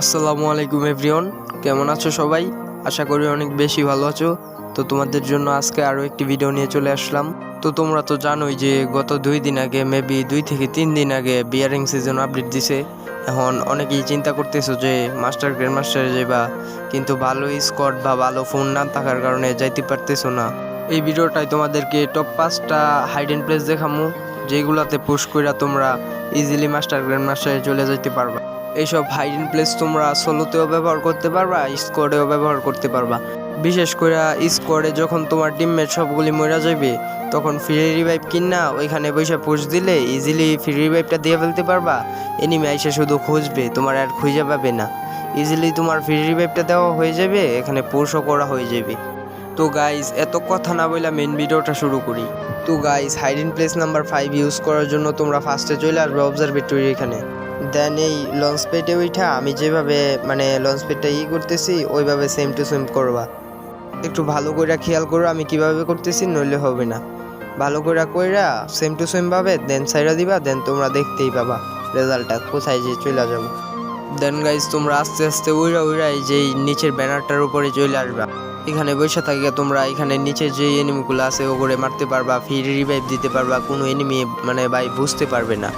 আসসালামু আলাইকুম এভরিওয়ান, কেমন আছো সবাই? আশা করি অনেক বেশি ভালো আছো। তো তোমাদের জন্য আজকে আরও একটি ভিডিও নিয়ে চলে আসলাম। তো তোমরা তো জানোই যে গত 2 দিন আগে, মেবি 2 থেকে 3 দিন আগে বিয়ারিং সিজন আপডেট দিছে। এখন অনেকেই চিন্তা করতেছো যে মাস্টার গ্র্যান্ড মাস্টারে যাইবা, কিন্তু ভালো স্কোয়াড বা ভালো ফোন না থাকার কারণে যাইতে পারতেছো না। এই ভিডিওটায় তোমাদেরকে টপ 5টা হাইডেন প্লেস দেখামু, যেগুলাতে পুশ কইরা তোমরা ইজিলি মাস্টার গ্র্যান্ড মাস্টারে চলে যাইতে পারবা। এইসব হাইডেন প্লেস তোমরা সোলোতেও ব্যবহার করতে পারবা, স্কোয়াডেও ব্যবহার করতে পারবা। বিশেষ করে স্কোয়াডে যখন তোমার টিমমেট সবগুলি মরে যাবে, তখন ফ্রি রিভাইভ কিনা ওইখানে বসে পুশ দিলে ইজিলি ফ্রি রিভাইভটা দিয়ে ফেলতে পারবা। এনিমি আইসা শুধু খুঁজবে, তোমার আর খুঁজে পাবে না। ইজিলি তোমার ফ্রি রিভাইভটা দেওয়া হয়ে যাবে, এখানে পুশও করা হয়ে যাবে। তো গাইজ, এত কথা না বইলা মেন ভিডিওটা শুরু করি। তো গাইজ, হাইডেন প্লেস নাম্বার 5 ইউজ করার জন্য তোমরা ফার্স্টে চলে আসবে অবজারভেটরি এখানে। দেন এই লঞ্চ প্যাডে উঠা আমি যেভাবে লঞ্চ প্যাডটা করতেছি ওইভাবে সেম টু সেম করবা। একটু ভালো করে খেয়াল করো আমি কিভাবে করতেছি, নইলে হবে না। ভালো করে কইরা সেম টু সেম ভাবে দেন সাইডা দিবা, দেন তোমরা দেখতেই পাবা রেজাল্টটা কোথায় যে চলে যাবো। দেন গাইজ, তোমরা আস্তে আস্তে উইরা এই যে নিচের ব্যানারটার উপরে চলে আসবা। এখানে বসে থাকিয়া তোমরা এখানে নিচে যে এনিমিগুলো আছে ওগুলো মারতে পারবা, ফ্রি রিভাইভ দিতে পারবা। কোনো এনিমি ভাই বুঝতে পারবে না।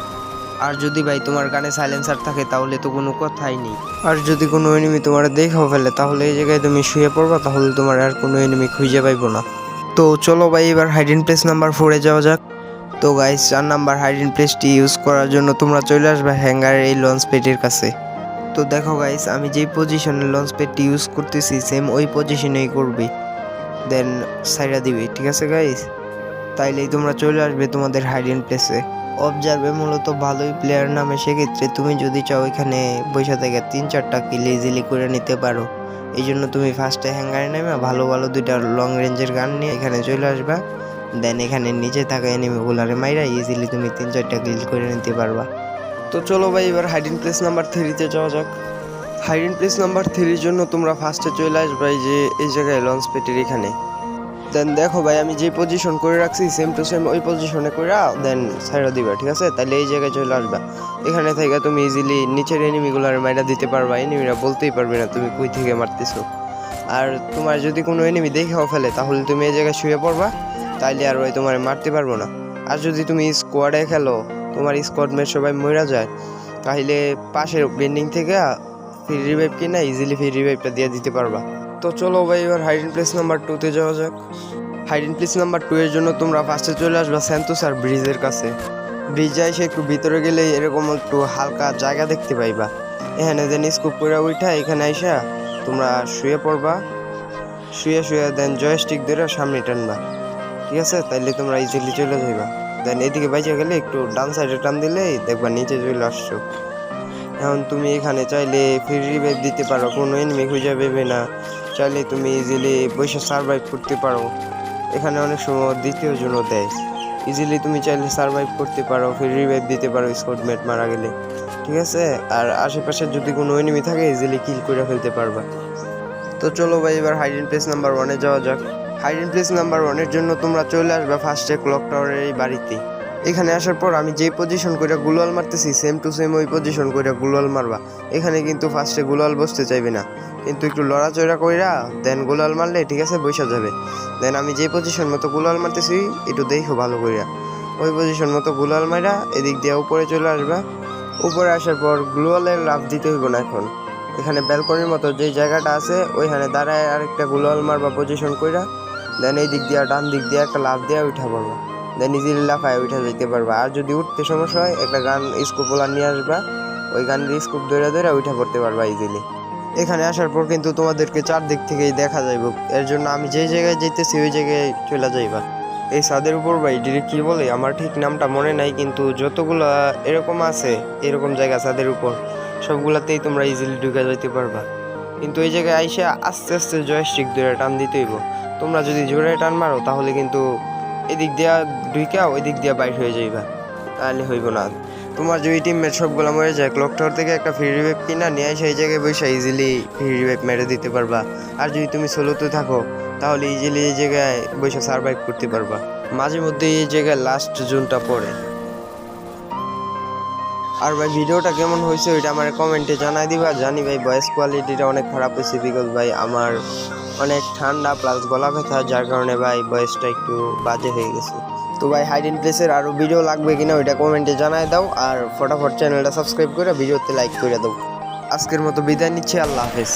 আর যদি ভাই তোমার গানে সাইলেন্সার থাকে তাহলে তো কোনো কথাই নেই। আর যদি কোনো এনিমি তোমার দেখাও ফেলে তাহলে এই জায়গায় তুমি শুয়ে পড়বা, তাহলে তোমার আর কোনো এনিমি খুঁজে পাইবো না। তো চলো ভাই, এবার হাইডেন প্লেস নাম্বার 4-এ যাওয়া যাক। তো গাইস, 4 নাম্বার হাইডেন প্লেসটি ইউজ করার জন্য তোমরা চলে আসবে হ্যাঙ্গারের এই লঞ্চ প্যাডের কাছে। তো দেখো গাইস, আমি যেই পজিশনে লঞ্চ প্যাডটি ইউজ করতেছি সেম ওই পজিশনেই করবে, দেন সাইডা দিবে। ঠিক আছে গাইস, তাইলেই তোমরা চলে আসবে তোমাদের হাইডেন প্লেসে। অবজার্ভে মূলত ভালোই প্লেয়ার নামে, সেক্ষেত্রে তুমি যদি চাও এখানে বসে থেকে 3-4টা কিল ইজিলি করে নিতে পারো। এই জন্য তুমি ফার্স্টে হ্যাঙ্গারে নেমে ভালো ভালো 2টা লং রেঞ্জের গান নিয়ে এখানে চলে আসবা। দেন এখানে নিচে থাকা এনিমিগুলারে মাইরা ইজিলি তুমি 3-4টা কিল করে নিতে পারবা। তো চলো ভাই, এবার হাইডেন প্লেস নাম্বার 3-তে যাওয়া যাক। হাইডেন প্লেস নাম্বার 3-এর জন্য তোমরা ফার্স্টে চলে আসবে যে এই জায়গায় লঞ্চ প্যাডের এখানে। দেন দেখো ভাই, আমি যে পজিশন করে রাখছি সেম টু সেম ওই পজিশনে করে দেন সাইডা দিবা। ঠিক আছে, তাহলে এই জায়গায় চলে আসবা। এখানে থেকে তুমি ইজিলি নিচের এনিমিগুলোর মাইরা দিতে পারবা। এনিমিরা বলতেই পারবে না তুমি কই থেকে মারতেছো। আর তোমার যদি কোনো এনিমি দেখেও ফেলে তাহলে তুমি এই জায়গায় শুয়ে পড়বা, তাইলে আর ওই তোমার মারতে পারবো না। আর যদি তুমি স্কোয়াডে খেলো, তোমার স্কোয়াড মেট সবাই মরে যায়, তাহলে পাশের বেন্ডিং থেকে ফ্রি রিভাইভ কিনা ইজিলি ফ্রি রিভাইভটা দিয়ে দিতে পারবা। তো চলো ভাই, এবার হাইডেন প্লেস নাম্বার 2-তে যাওয়া যাক। হাইডেন প্লেস নাম্বার 2 এর জন্য তোমরা ফার্স্টে চলে আসবা স্যান্তোসার ব্রিজের কাছে। ব্রিজে এসে একটু ভিতরে গেলে এরকম একটু হালকা জায়গা দেখতে পাইবা। এখানে দেন স্কুপ করে উঠা এখানে আইসা তোমরা শুয়ে পড়বা। শুয়ে দেন জয়স্টিক ধরে সামনে টানবা। ঠিক আছে, তাইলে তোমরা ইজিলি চলে যাইবা। দেন এদিকে বাইচে গেলে একটু ডান সাইডে টান দিলেই দেখবা নিচে চলে আসছো। এখন তুমি এখানে চাইলে ফ্রি রিভাইভ দিতে পারো, কোনো এনিমি খুঁজে পাবে না। চাইলে তুমি ইজিলি বসে সার্ভাইভ করতে পারো। এখানে অনেক সময় দ্বিতীয় জন্য দেয়, ইজিলি তুমি চাইলে সার্ভাইভ করতে পারো, ফ্রি রিভাইভ দিতে পারো স্কোয়াডমেট মারা গেলে। ঠিক আছে, আর আশেপাশে যদি কোনো এনিমি থাকে ইজিলি কিল করে ফেলতে পারবা। তো চলো ভাই, এবার হাইডেন প্লেস নাম্বার 1-এ যাওয়া যাক। হাইডেন প্লেস নাম্বার 1-এর জন্য তোমরা চলে আসবে ফার্স্টে ক্লক টাওয়ারের এই বাড়িতে। এখানে আসার পর আমি যেই পজিশন করে গুলাল মারতেছি সেম টু সেম ওই পজিশন করে গুলাল মারবা। এখানে কিন্তু ফার্স্টে গুলাল বসতে চাইবে না, কিন্তু একটু লড়াচড়া কইরা দেন গুলাল মারলে ঠিক আছে বসে যাবে। দেন আমি যে পজিশন মতো গুলাল মারতেছি একটু দেখো ভালো কইরা, ওই পজিশন মতো গুলাল মারা এদিক দিয়ে উপরে চলে আসবা। উপরে আসার পর গ্লোয়ালের লাভ দিতে হইব না। এখন এখানে ব্যালকনির মতো যে জায়গাটা আছে ওইখানে দাঁড়ায় আরেকটা গুলাল মারবা পজিশন কইরা। দেন এই দিক দিয়ে ডান দিক দিয়ে একটা লাভ দিয়ে উঠা পড়বা। দেন ইজিলি লাফায় উঠা যেতে পারবা। আর যদি উঠতে সমস্যা হয় একটা গান স্কোপওয়ালা নিয়ে আসবা, ওই গানের স্কোপ ধরে উঠা পড়তে পারবা ইজিলি। এখানে আসার পর কিন্তু তোমাদেরকে চারদিক থেকেই দেখা যাইব, এর জন্য আমি যেই জায়গায় যেতেছি ওই জায়গায় চলে যাইবা। এই ছাদের উপর ভাই ডিরেক্ট কি বলে আমার ঠিক নামটা মনে নাই, কিন্তু যতগুলা এরকম আছে এরকম জায়গা ছাদের উপর সবগুলাতেই তোমরা ইজিলি ঢুকে যাইতে পারবা। কিন্তু এই জায়গায় আইসা আস্তে আস্তে জয়স্টিক ধরে টান দিতে হইব। তোমরা যদি জোরে টান মারো তাহলে কিন্তু এদিক দিয়া ঢুকা ওই দিক দিয়া বাইর হয়ে যাইবা, তাহলে হইব না। তোমার যদি টিমমেট সবগুলো মরে যায়, ক্লক টাওয়ার থেকে একটা ফ্রি রিভাইভ কিনা নিয়ে আসে এই জায়গায় বসে ইজিলি ফ্রি রিভাইভ মেরে দিতে পারবা। আর যদি তুমি সোলোতে থাকো তাহলে ইজিলি এই জায়গায় বসে সার্ভাইভ করতে পারবা। মাঝে মধ্যে এই জায়গায় লাস্ট জোনটা পড়ে। আর ভাই ভিডিওটা কেমন হয়েছে ওইটা আমার কমেন্টে জানাই দিবা। জানি ভাই ভয়েস কোয়ালিটিটা অনেক খারাপ হয়েছে, বিকজ ভাই আমার অনেক ঠান্ডা প্লাস গলা ব্যথা, যার কারণে ভাই ভয়েসটা একটু বাজে হয়ে গেছে। তো ভাই হাইডেন প্লেসের আরও ভিডিও লাগবে কিনা ওইটা কমেন্টে জানাই দাও, আর ফটাফট চ্যানেলটা সাবস্ক্রাইব করে ভিডিওতে লাইক করে দাও। আজকের মতো বিদায় নিচ্ছি, আল্লাহ হাফেজ।